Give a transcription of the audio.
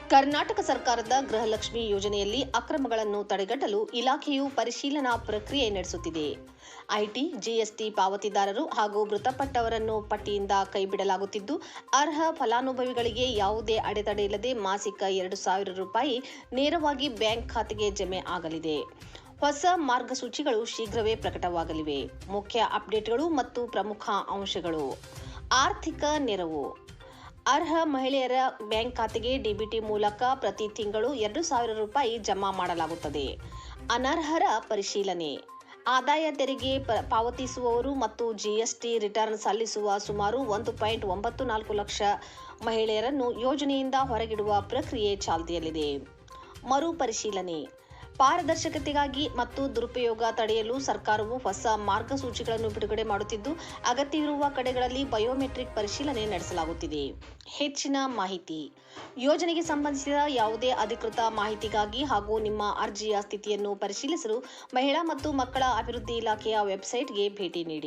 ಕರ್ನಾಟಕ ಸರ್ಕಾರದ ಗೃಹಲಕ್ಷ್ಮಿ ಯೋಜನೆಯಲ್ಲಿ ಅಕ್ರಮಗಳನ್ನು ತಡೆಗಟ್ಟಲು ಇಲಾಖೆಯು ಪರಿಶೀಲನಾ ಪ್ರಕ್ರಿಯೆ ನಡೆಸುತ್ತಿದೆ. ಐಟಿ, ಜಿಎಸ್ಟಿ ಪಾವತಿದಾರರು ಹಾಗೂ ಮೃತಪಟ್ಟವರನ್ನು ಪಟ್ಟಿಯಿಂದ ಕೈಬಿಡಲಾಗುತ್ತಿದ್ದು, ಅರ್ಹ ಫಲಾನುಭವಿಗಳಿಗೆ ಯಾವುದೇ ಅಡೆತಡೆ ಇಲ್ಲದೆ ಮಾಸಿಕ ₹2,000 ನೇರವಾಗಿ ಬ್ಯಾಂಕ್ ಖಾತೆಗೆ ಜಮೆ ಆಗಲಿದೆ. ಹೊಸ ಮಾರ್ಗಸೂಚಿಗಳು ಶೀಘ್ರವೇ ಪ್ರಕಟವಾಗಲಿವೆ. ಮುಖ್ಯ ಅಪ್ಡೇಟ್ಗಳು ಮತ್ತು ಪ್ರಮುಖ ಅಂಶಗಳು. ಆರ್ಥಿಕ ನೆರವು. ಅರ್ಹ ಮಹಿಳೆಯರ ಬ್ಯಾಂಕ್ ಖಾತೆಗೆ ಡಿಬಿಟಿ ಮೂಲಕ ಪ್ರತಿ ತಿಂಗಳು ₹2,000 ಜಮಾ ಮಾಡಲಾಗುತ್ತದೆ. ಅನರ್ಹರ ಪರಿಶೀಲನೆ. ಆದಾಯ ತೆರಿಗೆ ಪಾವತಿಸುವವರು ಮತ್ತು ಜಿಎಸ್ಟಿ ರಿಟರ್ನ್ ಸಲ್ಲಿಸುವ ಸುಮಾರು 1.94 ಲಕ್ಷ ಮಹಿಳೆಯರನ್ನು ಯೋಜನೆಯಿಂದ ಹೊರಗಿಡುವ ಪ್ರಕ್ರಿಯೆ ಚಾಲ್ತಿಯಲ್ಲಿದೆ. ಮರುಪರಿಶೀಲನೆ. ಪಾರದರ್ಶಕತೆಗಾಗಿ ಮತ್ತು ದುರುಪಯೋಗ ತಡೆಯಲು ಸರ್ಕಾರವು ಹೊಸ ಮಾರ್ಗಸೂಚಿಗಳನ್ನು ಬಿಡುಗಡೆ ಮಾಡುತ್ತಿದ್ದು, ಅಗತ್ಯವಿರುವ ಕಡೆಗಳಲ್ಲಿ ಬಯೋಮೆಟ್ರಿಕ್ ಪರಿಶೀಲನೆ ನಡೆಸಲಾಗುತ್ತಿದೆ. ಹೆಚ್ಚಿನ ಮಾಹಿತಿ. ಯೋಜನೆಗೆ ಸಂಬಂಧಿಸಿದ ಯಾವುದೇ ಅಧಿಕೃತ ಮಾಹಿತಿಗಾಗಿ ಹಾಗೂ ನಿಮ್ಮ ಅರ್ಜಿಯ ಸ್ಥಿತಿಯನ್ನು ಪರಿಶೀಲಿಸಲು ಮಹಿಳಾ ಮತ್ತು ಮಕ್ಕಳ ಅಭಿವೃದ್ಧಿ ಇಲಾಖೆಯ ವೆಬ್ಸೈಟ್ಗೆ ಭೇಟಿ ನೀಡಿ.